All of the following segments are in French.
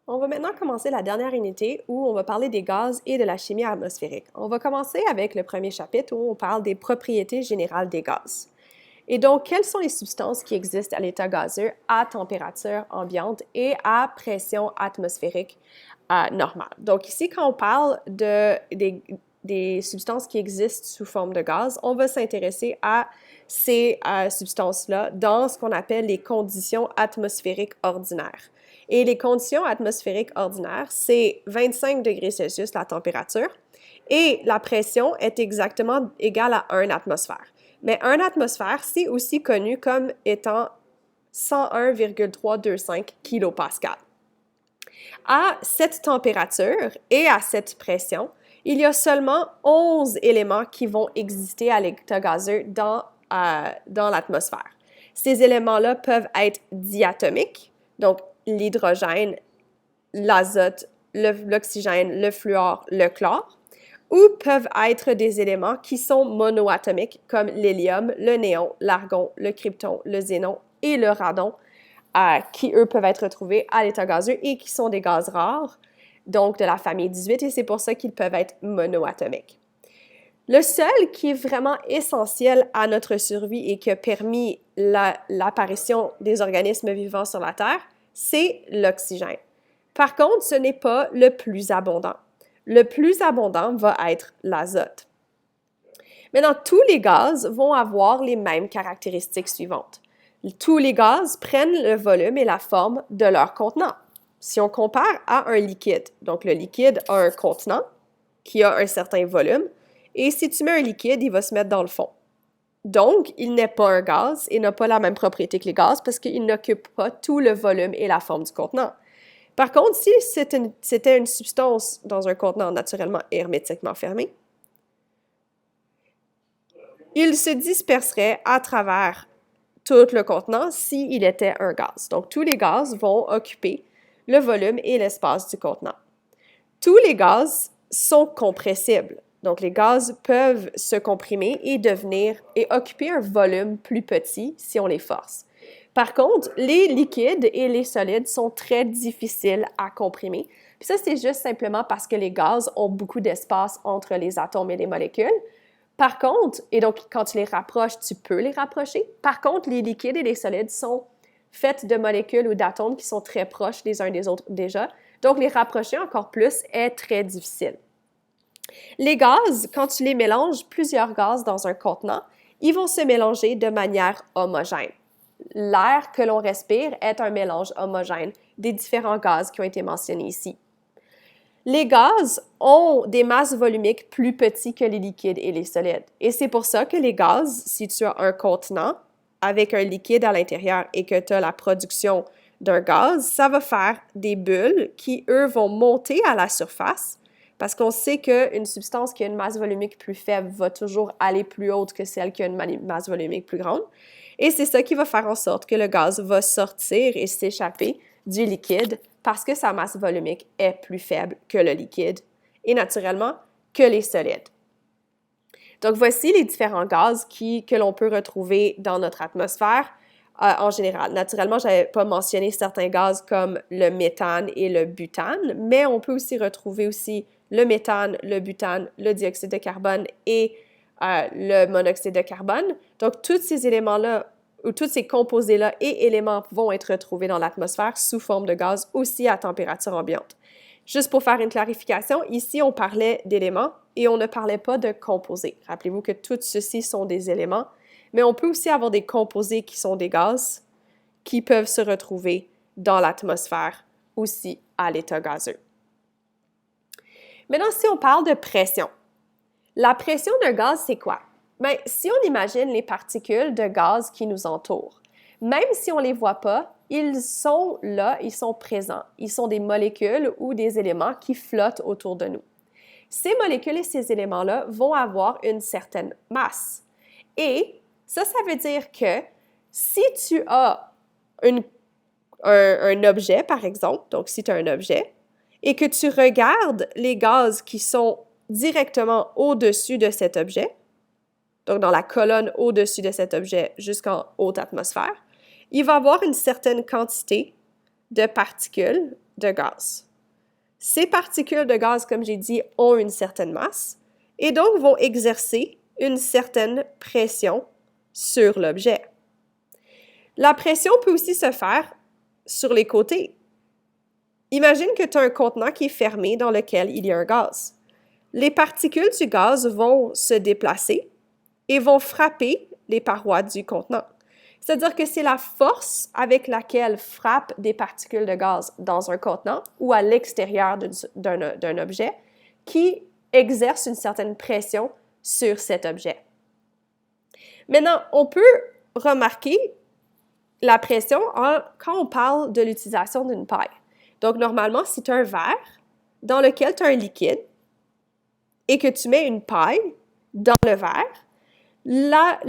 On va maintenant commencer la dernière unité où on va parler des gaz et de la chimie atmosphérique. On va commencer avec le premier chapitre où on parle des propriétés générales des gaz. Et donc, quelles sont les substances qui existent à l'état gazeux à température ambiante et à pression atmosphérique normale? Donc ici, quand on parle des substances qui existent sous forme de gaz, on va s'intéresser à ces substances-là dans ce qu'on appelle les conditions atmosphériques ordinaires. Et les conditions atmosphériques ordinaires, c'est 25 degrés Celsius la température et la pression est exactement égale à 1 atmosphère. Mais 1 atmosphère, c'est aussi connu comme étant 101,325 kPa. À cette température et à cette pression, il y a seulement 11 éléments qui vont exister à l'état gazeux dans l'atmosphère. Ces éléments-là peuvent être diatomiques, donc l'hydrogène, l'azote, l'oxygène, le fluor, le chlore, ou peuvent être des éléments qui sont monoatomiques comme l'hélium, le néon, l'argon, le krypton, le xénon et le radon, qui eux peuvent être retrouvés à l'état gazeux et qui sont des gaz rares, donc de la famille 18, et c'est pour ça qu'ils peuvent être monoatomiques. Le seul qui est vraiment essentiel à notre survie et qui a permis l'apparition des organismes vivants sur la Terre, c'est l'oxygène. Par contre, ce n'est pas le plus abondant. Le plus abondant va être l'azote. Maintenant, tous les gaz vont avoir les mêmes caractéristiques suivantes. Tous les gaz prennent le volume et la forme de leur contenant. Si on compare à un liquide, donc le liquide a un contenant qui a un certain volume, et si tu mets un liquide, il va se mettre dans le fond. Donc, il n'est pas un gaz et n'a pas la même propriété que les gaz parce qu'il n'occupe pas tout le volume et la forme du contenant. Par contre, si c'était une substance dans un contenant naturellement hermétiquement fermé, il se disperserait à travers tout le contenant s'il était un gaz. Donc, tous les gaz vont occuper le volume et l'espace du contenant. Tous les gaz sont compressibles. Donc, les gaz peuvent se comprimer et occuper un volume plus petit si on les force. Par contre, les liquides et les solides sont très difficiles à comprimer. Puis ça, c'est juste simplement parce que les gaz ont beaucoup d'espace entre les atomes et les molécules. Par contre, et donc quand tu les rapproches, tu peux les rapprocher. Par contre, les liquides et les solides sont faits de molécules ou d'atomes qui sont très proches les uns des autres déjà. Donc, les rapprocher encore plus est très difficile. Les gaz, quand tu les mélanges, plusieurs gaz dans un contenant, ils vont se mélanger de manière homogène. L'air que l'on respire est un mélange homogène des différents gaz qui ont été mentionnés ici. Les gaz ont des masses volumiques plus petites que les liquides et les solides. Et c'est pour ça que les gaz, si tu as un contenant avec un liquide à l'intérieur et que tu as la production d'un gaz, ça va faire des bulles qui, eux, vont monter à la surface parce qu'on sait qu'une substance qui a une masse volumique plus faible va toujours aller plus haute que celle qui a une masse volumique plus grande. Et c'est ça qui va faire en sorte que le gaz va sortir et s'échapper du liquide parce que sa masse volumique est plus faible que le liquide et naturellement que les solides. Donc, voici les différents gaz que l'on peut retrouver dans notre atmosphère en général. Naturellement, je n'avais pas mentionné certains gaz comme le méthane et le butane, mais on peut aussi retrouver le méthane, le butane, le dioxyde de carbone et le monoxyde de carbone. Donc, tous ces éléments-là ou tous ces composés-là et éléments vont être retrouvés dans l'atmosphère sous forme de gaz aussi à température ambiante. Juste pour faire une clarification, ici, on parlait d'éléments et on ne parlait pas de composés. Rappelez-vous que tous ceux-ci sont des éléments, mais on peut aussi avoir des composés qui sont des gaz qui peuvent se retrouver dans l'atmosphère aussi à l'état gazeux. Maintenant, si on parle de pression, la pression d'un gaz, c'est quoi? Bien, si on imagine les particules de gaz qui nous entourent, même si on ne les voit pas, ils sont là, ils sont présents. Ils sont des molécules ou des éléments qui flottent autour de nous. Ces molécules et ces éléments-là vont avoir une certaine masse. Et ça veut dire que si tu as un objet, par exemple, donc si tu as un objet, et que tu regardes les gaz qui sont directement au-dessus de cet objet, donc dans la colonne au-dessus de cet objet jusqu'en haute atmosphère, il va avoir une certaine quantité de particules de gaz. Ces particules de gaz, comme j'ai dit, ont une certaine masse et donc vont exercer une certaine pression sur l'objet. La pression peut aussi se faire sur les côtés. Imagine que tu as un contenant qui est fermé dans lequel il y a un gaz. Les particules du gaz vont se déplacer et vont frapper les parois du contenant. C'est-à-dire que c'est la force avec laquelle frappent des particules de gaz dans un contenant ou à l'extérieur d'un objet qui exerce une certaine pression sur cet objet. Maintenant, on peut remarquer la pression quand on parle de l'utilisation d'une paille. Donc, normalement, si tu as un verre dans lequel tu as un liquide et que tu mets une paille dans le verre, la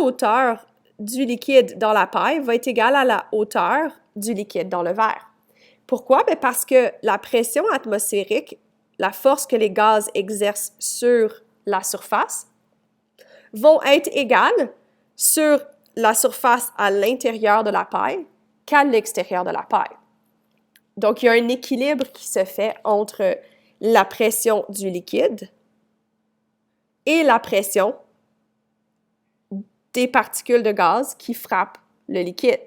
hauteur du liquide dans la paille va être égale à la hauteur du liquide dans le verre. Pourquoi? Bien parce que la pression atmosphérique, la force que les gaz exercent sur la surface, vont être égales sur la surface à l'intérieur de la paille qu'à l'extérieur de la paille. Donc, il y a un équilibre qui se fait entre la pression du liquide et la pression des particules de gaz qui frappent le liquide.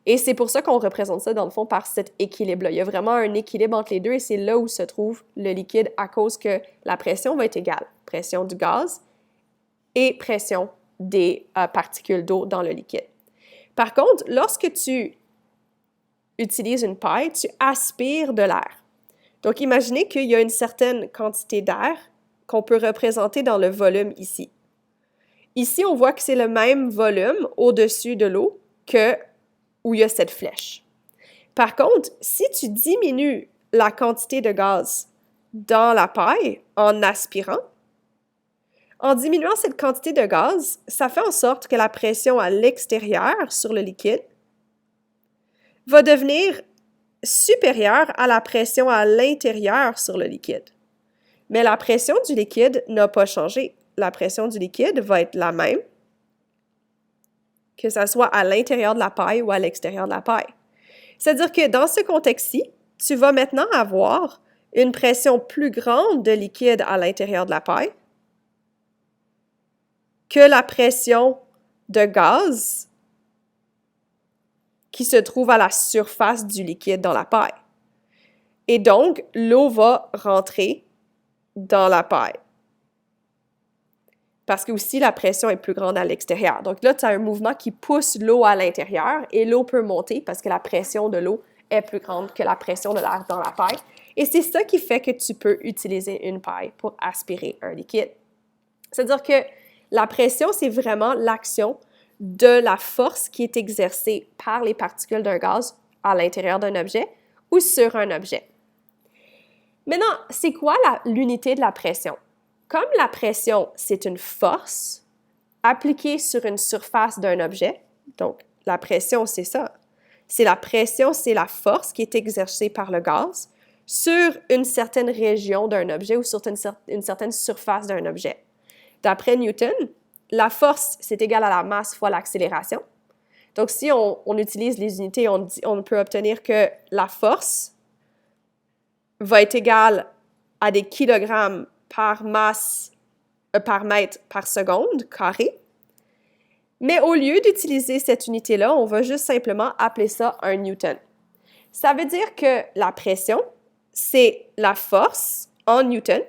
Et c'est pour ça qu'on représente ça, dans le fond, par cet équilibre-là. Il y a vraiment un équilibre entre les deux et c'est là où se trouve le liquide à cause que la pression va être égale. Pression du gaz et pression des particules d'eau dans le liquide. Par contre, lorsque tu utilises une paille, tu aspires de l'air. Donc, imaginez qu'il y a une certaine quantité d'air qu'on peut représenter dans le volume ici. Ici, on voit que c'est le même volume au-dessus de l'eau que où il y a cette flèche. Par contre, si tu diminues la quantité de gaz dans la paille en aspirant, en diminuant cette quantité de gaz, ça fait en sorte que la pression à l'extérieur sur le liquide va devenir supérieure à la pression à l'intérieur sur le liquide. Mais la pression du liquide n'a pas changé. La pression du liquide va être la même, que ce soit à l'intérieur de la paille ou à l'extérieur de la paille. C'est-à-dire que dans ce contexte-ci, tu vas maintenant avoir une pression plus grande de liquide à l'intérieur de la paille que la pression de gaz qui se trouve à la surface du liquide dans la paille. Et donc, l'eau va rentrer dans la paille. Parce que aussi la pression est plus grande à l'extérieur. Donc là, tu as un mouvement qui pousse l'eau à l'intérieur et l'eau peut monter parce que la pression de l'eau est plus grande que la pression de l'air dans la paille. Et c'est ça qui fait que tu peux utiliser une paille pour aspirer un liquide. C'est-à-dire que la pression, c'est vraiment l'action de la force qui est exercée par les particules d'un gaz à l'intérieur d'un objet ou sur un objet. Maintenant, c'est quoi l'unité de la pression? Comme la pression, c'est une force appliquée sur une surface d'un objet, donc la pression, c'est ça. C'est la pression, c'est la force qui est exercée par le gaz sur une certaine région d'un objet ou sur une certaine surface d'un objet. D'après Newton, la force, c'est égal à la masse fois l'accélération. Donc, si on utilise les unités, on peut obtenir que la force va être égale à des kilogrammes par masse, par mètre par seconde carré. Mais au lieu d'utiliser cette unité-là, on va juste simplement appeler ça un Newton. Ça veut dire que la pression, c'est la force en Newton,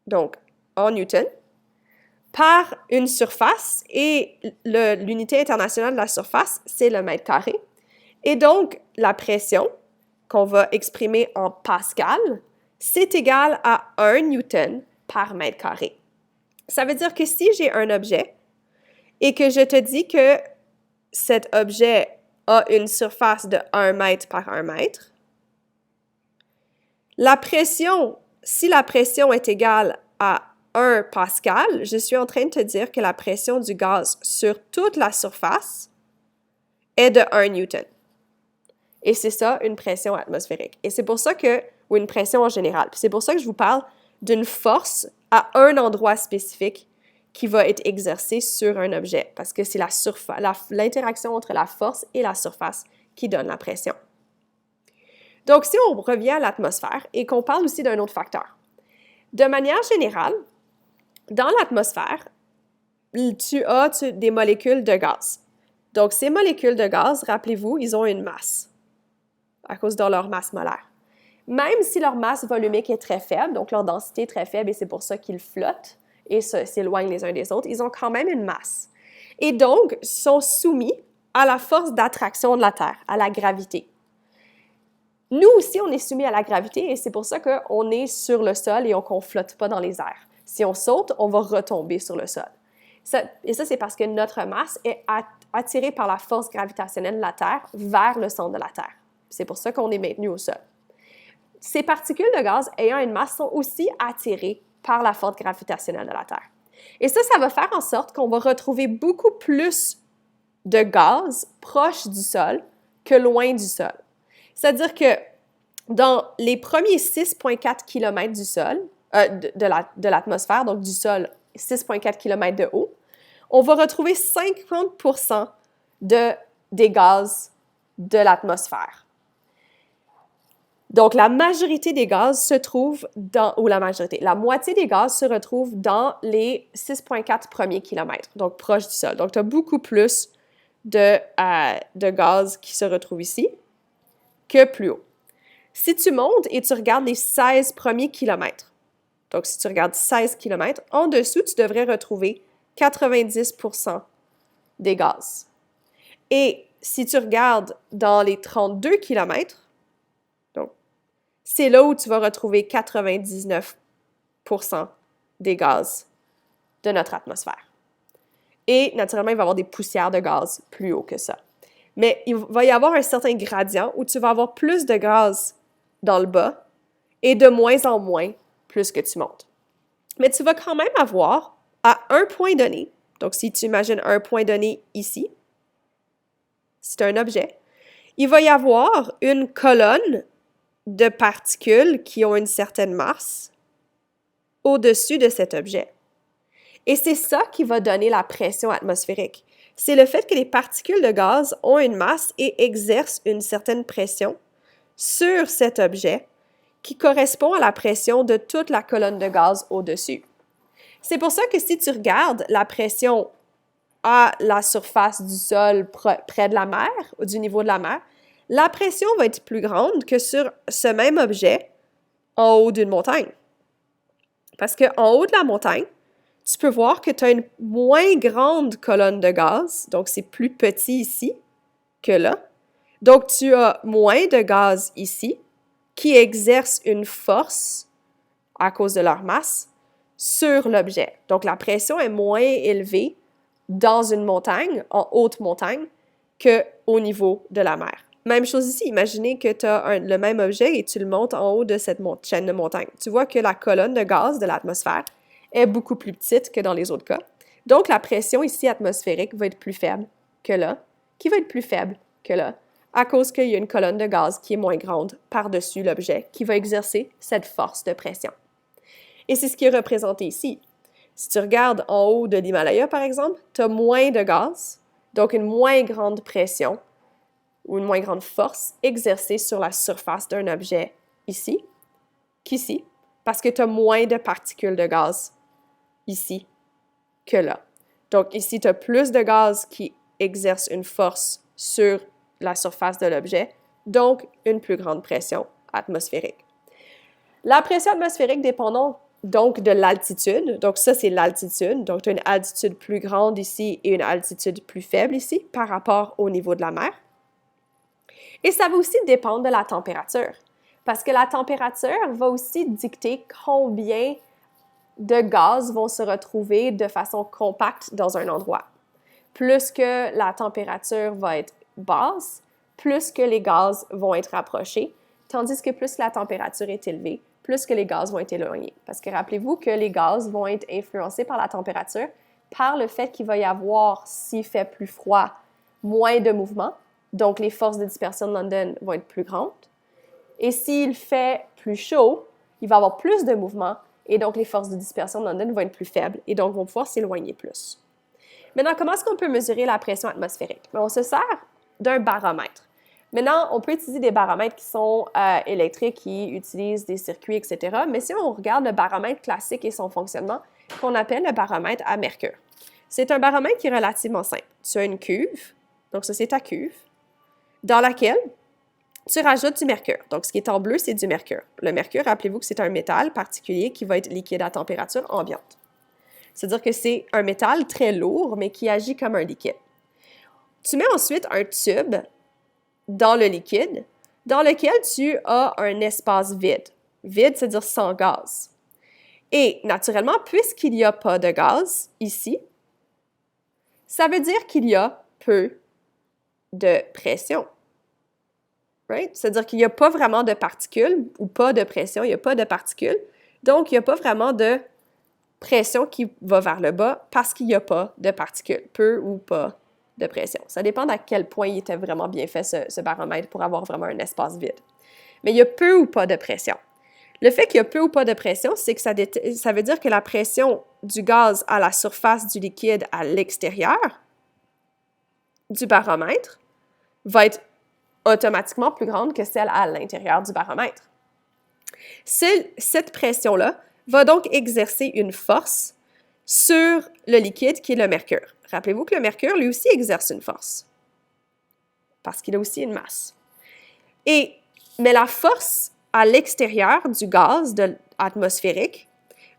donc en Newton, par une surface et l'unité internationale de la surface, c'est le mètre carré. Et donc, la pression, qu'on va exprimer en pascal, c'est égal à 1 Newton par mètre carré. Ça veut dire que si j'ai un objet et que je te dis que cet objet a une surface de 1 mètre par 1 mètre, la pression, si la pression est égale à 1 pascal, je suis en train de te dire que la pression du gaz sur toute la surface est de 1 Newton. Et c'est ça, une pression atmosphérique. Et c'est pour ça que, ou une pression en général, puis c'est pour ça que je vous parle d'une force à un endroit spécifique qui va être exercée sur un objet, parce que c'est l'interaction entre la force et la surface qui donne la pression. Donc, si on revient à l'atmosphère et qu'on parle aussi d'un autre facteur, de manière générale, dans l'atmosphère, tu as des molécules de gaz. Donc, ces molécules de gaz, rappelez-vous, ils ont une masse à cause de leur masse molaire. Même si leur masse volumique est très faible, donc leur densité est très faible et c'est pour ça qu'ils flottent et s'éloignent les uns des autres, ils ont quand même une masse. Et donc, sont soumis à la force d'attraction de la Terre, à la gravité. Nous aussi, on est soumis à la gravité et c'est pour ça qu'on est sur le sol et qu'on ne flotte pas dans les airs. Si on saute, on va retomber sur le sol. Et ça, c'est parce que notre masse est attirée par la force gravitationnelle de la Terre vers le centre de la Terre. C'est pour ça qu'on est maintenu au sol. Ces particules de gaz ayant une masse sont aussi attirées par la force gravitationnelle de la Terre. Et ça va faire en sorte qu'on va retrouver beaucoup plus de gaz proche du sol que loin du sol. C'est-à-dire que dans les premiers 6,4 km du sol, de l'atmosphère, donc du sol 6,4 km de haut, on va retrouver 50% des gaz de l'atmosphère. Donc, la moitié des gaz se trouve la moitié des gaz se retrouve dans les 6,4 premiers kilomètres, donc proche du sol. Donc, tu as beaucoup plus de gaz qui se retrouvent ici que plus haut. Si tu montes et tu regardes les 16 premiers kilomètres, donc si tu regardes 16 kilomètres, en dessous, tu devrais retrouver 90% des gaz. Et si tu regardes dans les 32 kilomètres, c'est là où tu vas retrouver 99% des gaz de notre atmosphère. Et naturellement, il va y avoir des poussières de gaz plus haut que ça. Mais il va y avoir un certain gradient où tu vas avoir plus de gaz dans le bas et de moins en moins plus que tu montes. Mais tu vas quand même avoir, à un point donné, donc si tu imagines un point donné ici, c'est un objet, il va y avoir une colonne de particules qui ont une certaine masse au-dessus de cet objet. Et c'est ça qui va donner la pression atmosphérique. C'est le fait que les particules de gaz ont une masse et exercent une certaine pression sur cet objet qui correspond à la pression de toute la colonne de gaz au-dessus. C'est pour ça que si tu regardes la pression à la surface du sol près de la mer, ou du niveau de la mer, la pression va être plus grande que sur ce même objet en haut d'une montagne. Parce qu'en haut de la montagne, tu peux voir que tu as une moins grande colonne de gaz, donc c'est plus petit ici que là. Donc tu as moins de gaz ici qui exercent une force à cause de leur masse sur l'objet. Donc la pression est moins élevée dans une montagne, en haute montagne, qu'au niveau de la mer. Même chose ici, imaginez que tu as le même objet et tu le montes en haut de cette chaîne de montagne. Tu vois que la colonne de gaz de l'atmosphère est beaucoup plus petite que dans les autres cas. Donc, la pression ici atmosphérique va être plus faible que là, qui va être plus faible que là, à cause qu'il y a une colonne de gaz qui est moins grande par-dessus l'objet, qui va exercer cette force de pression. Et c'est ce qui est représenté ici. Si tu regardes en haut de l'Himalaya, par exemple, tu as moins de gaz, donc une moins grande pression ou une moins grande force exercée sur la surface d'un objet ici qu'ici, parce que tu as moins de particules de gaz ici que là. Donc ici, tu as plus de gaz qui exerce une force sur la surface de l'objet, donc une plus grande pression atmosphérique. La pression atmosphérique dépend donc de l'altitude. Donc ça, c'est l'altitude. Donc tu as une altitude plus grande ici et une altitude plus faible ici par rapport au niveau de la mer. Et ça va aussi dépendre de la température, parce que la température va aussi dicter combien de gaz vont se retrouver de façon compacte dans un endroit. Plus que la température va être basse, plus que les gaz vont être rapprochés, tandis que plus la température est élevée, plus que les gaz vont être éloignés. Parce que rappelez-vous que les gaz vont être influencés par la température, par le fait qu'il va y avoir, s'il fait plus froid, moins de mouvement. Donc, les forces de dispersion de London vont être plus grandes. Et s'il fait plus chaud, il va y avoir plus de mouvement et donc les forces de dispersion de London vont être plus faibles et donc vont pouvoir s'éloigner plus. Maintenant, comment est-ce qu'on peut mesurer la pression atmosphérique? On se sert d'un baromètre. Maintenant, on peut utiliser des baromètres qui sont électriques, qui utilisent des circuits, etc. Mais si on regarde le baromètre classique et son fonctionnement, qu'on appelle le baromètre à mercure. C'est un baromètre qui est relativement simple. Tu as une cuve, donc ça c'est ta cuve, dans laquelle tu rajoutes du mercure. Donc ce qui est en bleu, c'est du mercure. Le mercure, rappelez-vous que c'est un métal particulier qui va être liquide à température ambiante. C'est-à-dire que c'est un métal très lourd, mais qui agit comme un liquide. Tu mets ensuite un tube dans le liquide, dans lequel tu as un espace vide. Vide, c'est-à-dire sans gaz. Et naturellement, puisqu'il n'y a pas de gaz ici, ça veut dire qu'il y a peu de pression. Right? C'est-à-dire qu'il n'y a pas vraiment de particules, ou pas de pression, il n'y a pas de particules. Donc, il n'y a pas vraiment de pression qui va vers le bas parce qu'il n'y a pas de particules, peu ou pas de pression. Ça dépend à quel point il était vraiment bien fait, ce baromètre, pour avoir vraiment un espace vide. Mais il y a peu ou pas de pression. Le fait qu'il y a peu ou pas de pression, c'est que ça veut dire que la pression du gaz à la surface du liquide à l'extérieur du baromètre va être automatiquement plus grande que celle à l'intérieur du baromètre. Cette pression-là va donc exercer une force sur le liquide qui est le mercure. Rappelez-vous que le mercure, lui aussi, exerce une force parce qu'il a aussi une masse. Mais la force à l'extérieur du gaz atmosphérique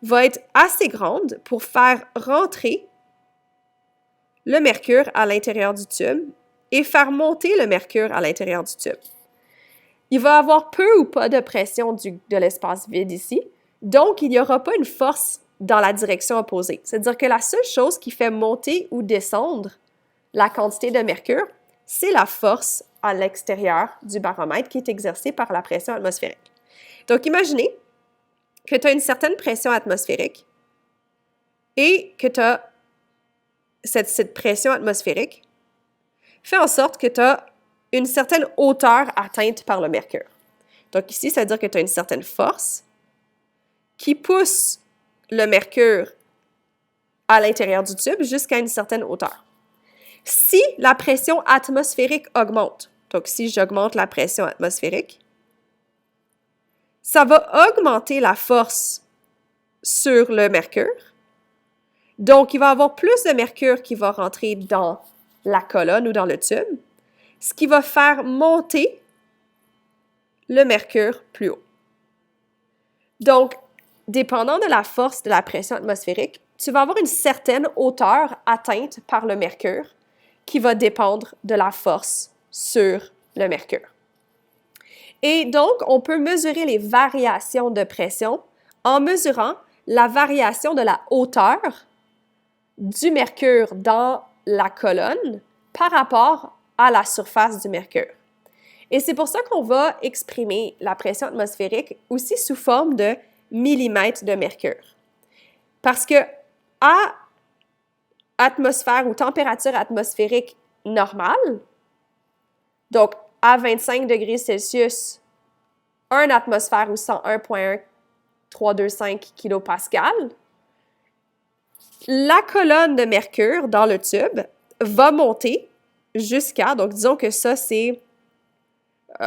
va être assez grande pour faire rentrer le mercure à l'intérieur du tube et faire monter le mercure à l'intérieur du tube. Il va y avoir peu ou pas de pression de l'espace vide ici, donc il n'y aura pas une force dans la direction opposée. C'est-à-dire que la seule chose qui fait monter ou descendre la quantité de mercure, c'est la force à l'extérieur du baromètre qui est exercée par la pression atmosphérique. Donc, imaginez que tu as une certaine pression atmosphérique et que tu as cette pression atmosphérique fait en sorte que tu as une certaine hauteur atteinte par le mercure. Donc ici, ça veut dire que tu as une certaine force qui pousse le mercure à l'intérieur du tube jusqu'à une certaine hauteur. Si la pression atmosphérique augmente, donc si j'augmente la pression atmosphérique, ça va augmenter la force sur le mercure. Donc, il va y avoir plus de mercure qui va rentrer dans la colonne ou dans le tube, ce qui va faire monter le mercure plus haut. Donc, dépendant de la force de la pression atmosphérique, tu vas avoir une certaine hauteur atteinte par le mercure qui va dépendre de la force sur le mercure. Et donc, on peut mesurer les variations de pression en mesurant la variation de la hauteur du mercure dans la colonne par rapport à la surface du mercure. Et c'est pour ça qu'on va exprimer la pression atmosphérique aussi sous forme de millimètres de mercure. Parce que à atmosphère ou température atmosphérique normale, donc à 25 degrés Celsius, 1 atmosphère ou 101,1325 kPa, la colonne de mercure dans le tube va monter jusqu'à, donc disons que ça c'est,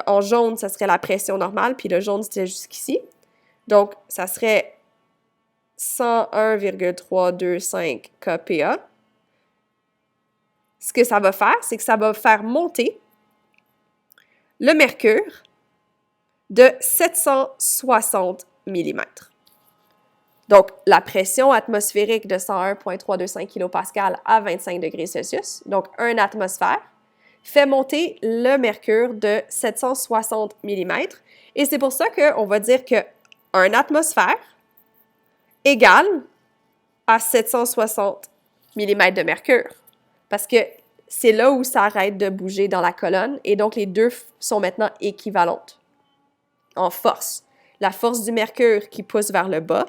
en jaune, ça serait la pression normale, puis le jaune c'était jusqu'ici. Donc, ça serait 101,325 kPa. Ce que ça va faire, c'est que ça va faire monter le mercure de 760 mm. Donc, la pression atmosphérique de 101,325 kPa à 25 degrés Celsius, donc 1 atmosphère, fait monter le mercure de 760 mm. Et c'est pour ça qu'on va dire que 1 atmosphère égale à 760 mm de mercure. Parce que c'est là où ça arrête de bouger dans la colonne et donc les deux sont maintenant équivalentes en force. La force du mercure qui pousse vers le bas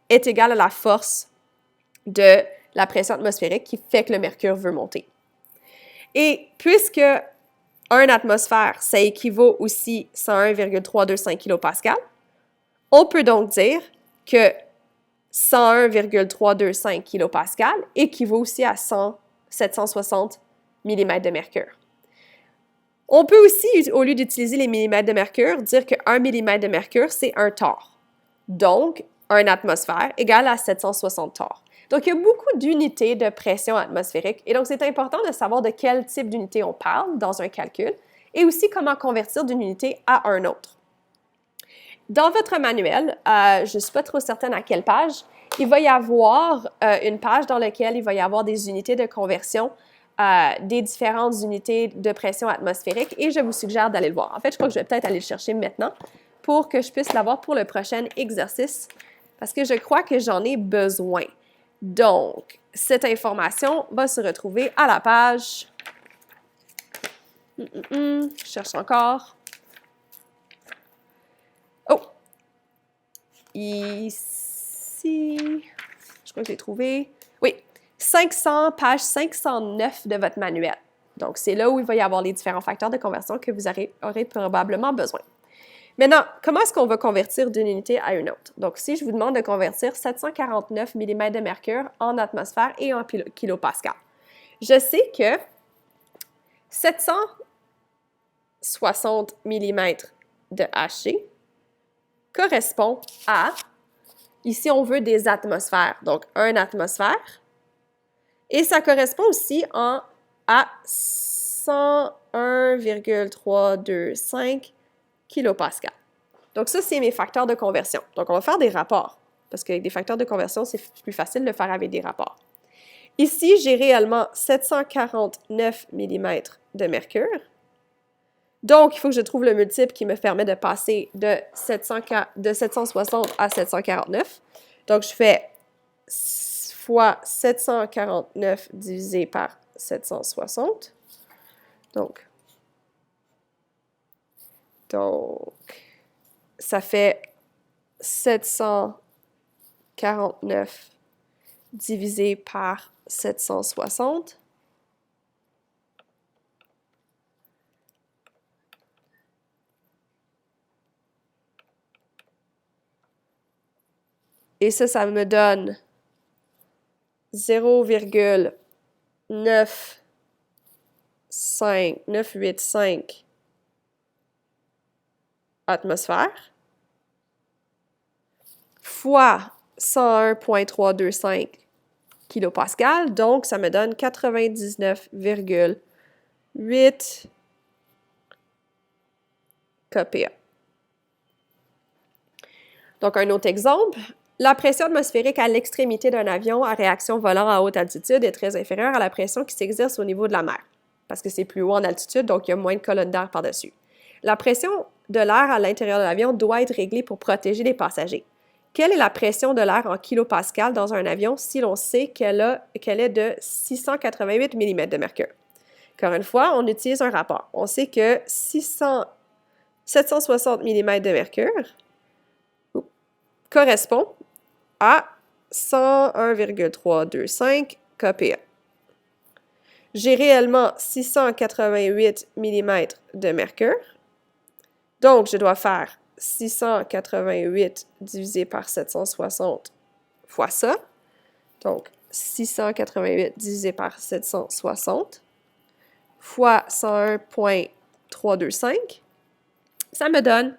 est égale à la force de la pression atmosphérique qui fait que le mercure veut monter. Et puisque 1 atmosphère, ça équivaut aussi à 101,325 kPa, on peut donc dire que 101,325 kPa équivaut aussi à 760 mm de mercure. On peut aussi, au lieu d'utiliser les millimètres de mercure, dire que 1 millimètre de mercure, c'est un torr. Donc, une atmosphère égale à 760 torrs. Donc, il y a beaucoup d'unités de pression atmosphérique et donc c'est important de savoir de quel type d'unité on parle dans un calcul et aussi comment convertir d'une unité à un autre. Dans votre manuel, je ne suis pas trop certaine à quelle page, il va y avoir une page dans laquelle il va y avoir des unités de conversion des différentes unités de pression atmosphérique et je vous suggère d'aller le voir. En fait, je crois que je vais peut-être aller le chercher maintenant pour que je puisse l'avoir pour le prochain exercice parce que je crois que j'en ai besoin. Donc, cette information va se retrouver à la page. Je cherche encore. Oh! Ici. Je crois que j'ai trouvé. Oui, 500, page 509 de votre manuel. Donc, c'est là où il va y avoir les différents facteurs de conversion que vous aurez probablement besoin. Maintenant, comment est-ce qu'on va convertir d'une unité à une autre? Donc, si je vous demande de convertir 749 mm de mercure en atmosphère et en kilopascal, je sais que 760 mm de Hg correspond à, ici on veut des atmosphères, donc 1 atmosphère, et ça correspond aussi à 101,325 kilopascal. Donc ça, c'est mes facteurs de conversion. Donc on va faire des rapports, parce qu'avec des facteurs de conversion, c'est plus facile de le faire avec des rapports. Ici, j'ai réellement 749 mm de mercure. Donc, il faut que je trouve le multiple qui me permet de passer de 760 à 749. Donc, je fais fois 749 divisé par 760. Donc, ça fait 749 divisé par 760. Et ça me donne 0,985 atmosphères fois 101,325 kilopascal, donc ça me donne 99,8 kPa. Donc, un autre exemple, la pression atmosphérique à l'extrémité d'un avion à réaction volant à haute altitude est très inférieure à la pression qui s'exerce au niveau de la mer, parce que c'est plus haut en altitude, donc il y a moins de colonnes d'air par-dessus. La pression de l'air à l'intérieur de l'avion doit être réglée pour protéger les passagers. Quelle est la pression de l'air en kilopascal dans un avion si l'on sait qu'elle est de 688 mm de mercure? Encore une fois, on utilise un rapport. On sait que 760 mm de mercure correspond à 101,325 kPa. J'ai réellement 688 mm de mercure. Donc, je dois faire 688 divisé par 760 fois ça. Donc, 688 divisé par 760 fois 101,325. Ça me donne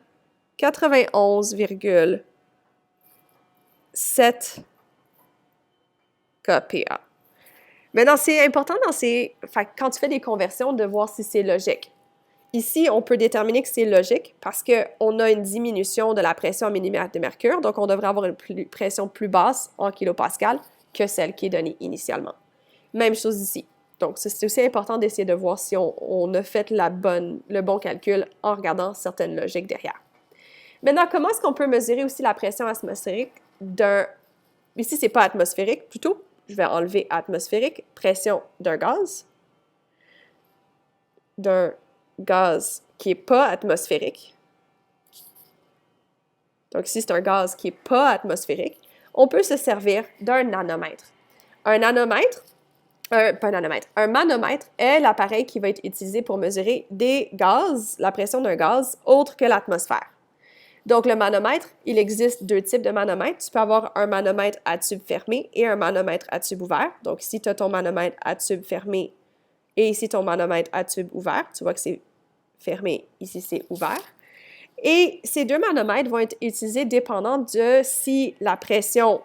91,7 kPa. Maintenant, c'est important quand tu fais des conversions de voir si c'est logique. Ici, on peut déterminer que c'est logique parce qu'on a une diminution de la pression en millimètres de mercure, donc on devrait avoir une pression plus basse en kilopascal que celle qui est donnée initialement. Même chose ici. Donc, c'est aussi important d'essayer de voir si on a fait le bon calcul en regardant certaines logiques derrière. Maintenant, comment est-ce qu'on peut mesurer aussi la pression atmosphérique ici, c'est pas atmosphérique, plutôt, je vais enlever atmosphérique, pression d'un gaz qui n'est pas atmosphérique. Donc ici, c'est un gaz qui n'est pas atmosphérique. On peut se servir d'un nanomètre. Un manomètre est l'appareil qui va être utilisé pour mesurer la pression d'un gaz autre que l'atmosphère. Donc, le manomètre, il existe deux types de manomètres. Tu peux avoir un manomètre à tube fermé et un manomètre à tube ouvert. Donc, ici, tu as ton manomètre à tube fermé et ici, ton manomètre à tube ouvert. Tu vois que c'est fermé, ici c'est ouvert. Et ces deux manomètres vont être utilisés dépendant de si la pression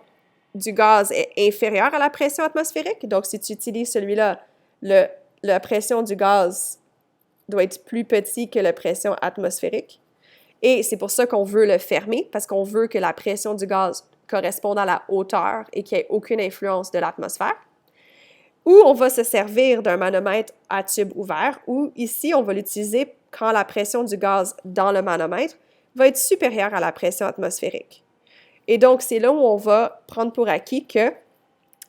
du gaz est inférieure à la pression atmosphérique. Donc, si tu utilises celui-là, la pression du gaz doit être plus petite que la pression atmosphérique. Et c'est pour ça qu'on veut le fermer, parce qu'on veut que la pression du gaz corresponde à la hauteur et qu'il n'y ait aucune influence de l'atmosphère. Ou on va se servir d'un manomètre à tube ouvert, ou ici, on va l'utiliser quand la pression du gaz dans le manomètre va être supérieure à la pression atmosphérique. Et donc, c'est là où on va prendre pour acquis que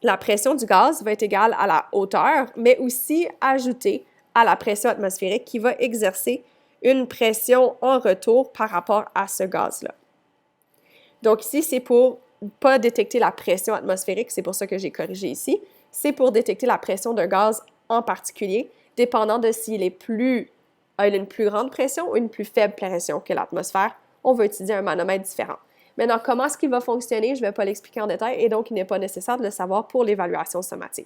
la pression du gaz va être égale à la hauteur, mais aussi ajoutée à la pression atmosphérique qui va exercer une pression en retour par rapport à ce gaz-là. Donc ici, c'est pour ne pas détecter la pression atmosphérique, c'est pour ça que j'ai corrigé ici. C'est pour détecter la pression d'un gaz en particulier, dépendant de s'il est a une plus grande pression ou une plus faible pression que l'atmosphère. On va utiliser un manomètre différent. Maintenant, comment est-ce qu'il va fonctionner, je ne vais pas l'expliquer en détail et donc il n'est pas nécessaire de le savoir pour l'évaluation sommative.